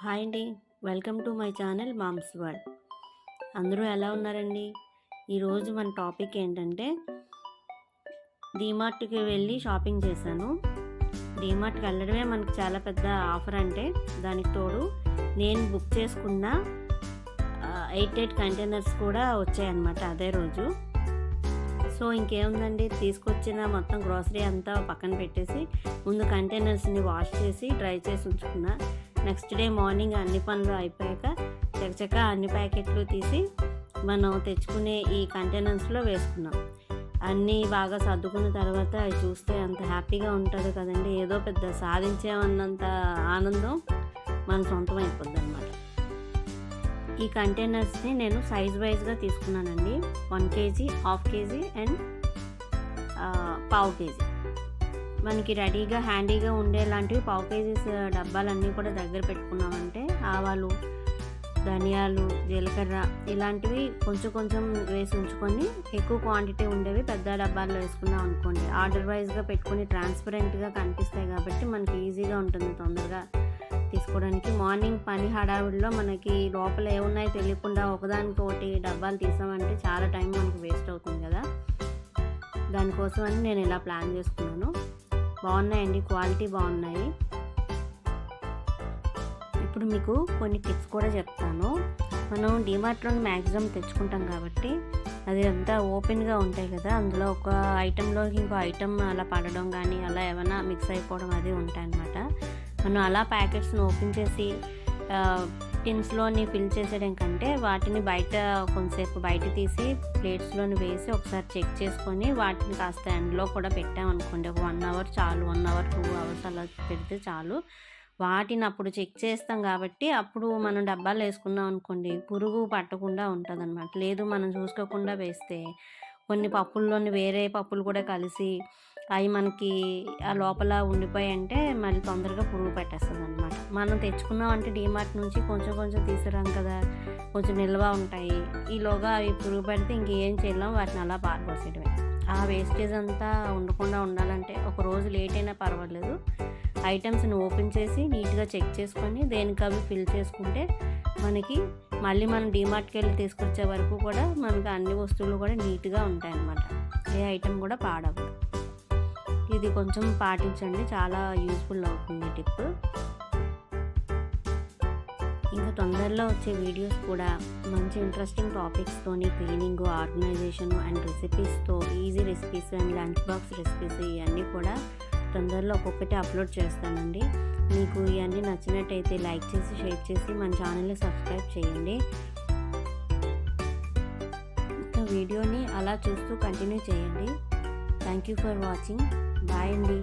Hi అండి. Welcome to my channel moms world. అందరూ ఎలా ఉన్నారండి? ఈరోజు మన టాపిక్ ఏంటంటే డీమార్ట్‌కి వెళ్ళి షాపింగ్ చేశాను. డీమార్ట్‌కి వెళ్ళడమే మనకు చాలా పెద్ద ఆఫర్. అంటే దానికి తోడు నేను బుక్ చేసుకున్న 8 కంటైనర్స్ కూడా వచ్చాయన్నమాట అదే రోజు. సో ఇంకేముందండి, తీసుకొచ్చిన మొత్తం గ్రోసరీ అంతా పక్కన పెట్టేసి ముందు కంటైనర్స్ని వాష్ చేసి డ్రై చేసి ఉంచుకున్నా. నెక్స్ట్ డే మార్నింగ్ అన్ని పనులు అయిపోయాక చకచక అన్ని ప్యాకెట్లు తీసి మనం తెచ్చుకునే ఈ కంటైనర్స్లో వేసుకున్నాం. అన్నీ బాగా సర్దుకున్న తర్వాత అవి చూస్తే అంత హ్యాపీగా ఉంటుంది కదండి. ఏదో పెద్ద సాధించామన్నంత ఆనందం మన సొంతం అయిపోద్ది అనమాట. ఈ కంటైనర్స్ని నేను సైజ్ వైజ్గా తీసుకున్నానండి. 1 kg, హాఫ్ కేజీ అండ్ పావు కేజీ. మనకి రెడీగా హ్యాండీగా ఉండేలాంటివి పావు కేజీస్ డబ్బాలన్నీ కూడా దగ్గర పెట్టుకున్నామంటే ఆవాలు, ధనియాలు, జీలకర్ర ఇలాంటివి కొంచెం కొంచెం వేసి ఉంచుకొని ఎక్కువ క్వాంటిటీ ఉండేవి పెద్ద డబ్బాల్లో వేసుకున్నాం అనుకోండి, ఆర్డర్ వైజ్గా పెట్టుకొని ట్రాన్స్పరెంట్గా కనిపిస్తాయి కాబట్టి మనకి ఈజీగా ఉంటుంది తొందరగా తీసుకోవడానికి. మార్నింగ్ పని హడావిడిలో మనకి లోపల ఏమున్నాయో తెలియకుండా ఒకదానికొకటి డబ్బాలు తీసామంటే చాలా టైం మనకు వేస్ట్ అవుతుంది కదా. దానికోసమని నేను ఇలా ప్లాన్ చేసుకున్నాను. బాగున్నాయండి, క్వాలిటీ బాగున్నాయి. ఇప్పుడు మీకు కొన్ని టిప్స్ కూడా చెప్తాను. మనం డీమార్ట్లో మ్యాక్సిమం తెచ్చుకుంటాం కాబట్టి అది అంతా ఓపెన్గా ఉంటాయి కదా, అందులో ఒక ఐటెంలోకి ఇంకో ఐటెం అలా పడడం కానీ అలా ఏమైనా మిక్స్ అయిపోవడం అది ఉంటాయన్నమాట. మనం అలా ప్యాకెట్స్ని ఓపెన్ చేసి టిన్స్లోని ఫిల్ చేసేయడం కంటే వాటిని బయట కొంతసేపు బయట తీసి ప్లేట్స్లోని వేసి ఒకసారి చెక్ చేసుకొని వాటిని కాస్త ఎండలో కూడా పెట్టామనుకోండి, ఒక 1 hour చాలు, 1 hour 2 hours అలా పెడితే చాలు. వాటిని అప్పుడు చెక్ చేస్తాం కాబట్టి అప్పుడు మనం డబ్బాలు వేసుకున్నాం అనుకోండి, పురుగు పట్టకుండా ఉంటుంది అనమాట. లేదు మనం చూసుకోకుండా వేస్తే కొన్ని పప్పుల్లోని వేరే పప్పులు కూడా కలిసి అవి మనకి ఆ లోపల ఉండిపోయాయంటే మళ్ళీ తొందరగా పురుగు పెట్టేస్తుంది అనమాట. మనం తెచ్చుకున్నాం అంటే డీమార్ట్ నుంచి కొంచెం కొంచెం తీసుకురాం కదా, కొంచెం నిల్వ ఉంటాయి. ఈలోగా అవి పురుగు పెడితే ఇంకేం చేయలేం, వాటిని అలా పారబోసేయడమే. ఆ వేస్టేజ్ అంతా ఉండకుండా ఉండాలంటే ఒక రోజు లేట్ అయినా పర్వాలేదు, ఐటమ్స్ని ఓపెన్ చేసి నీట్గా చెక్ చేసుకొని దేనికి అవి ఫిల్ చేసుకుంటే మనకి మళ్ళీ మనం డీమార్ట్కి వెళ్ళి తీసుకొచ్చే వరకు కూడా మనకి అన్ని వస్తువులు కూడా నీట్గా ఉంటాయన్నమాట. ఏ ఐటెం కూడా పాడవు. ఇది కొంచెం పాటించండి, చాలా యూస్ఫుల్ అవుతుంది టిప్. ఇంకా తొందరలో వచ్చే వీడియోస్ కూడా మంచి ఇంట్రెస్టింగ్ టాపిక్స్తోని క్లీనింగ్, ఆర్గనైజేషన్ అండ్ రెసిపీస్తో, easy recipes and lunch box recipes ఇవన్నీ కూడా తొందరలో ఒక్కొక్కటి అప్లోడ్ చేస్తానండి. మీకు ఇవన్నీ నచ్చినట్టయితే లైక్ చేసి షేర్ చేసి మన ఛానల్ని సబ్స్క్రైబ్ చేయండి. ఇంకా వీడియోని అలా చూస్తూ కంటిన్యూ చేయండి. Thank you for watching. Bye అండి.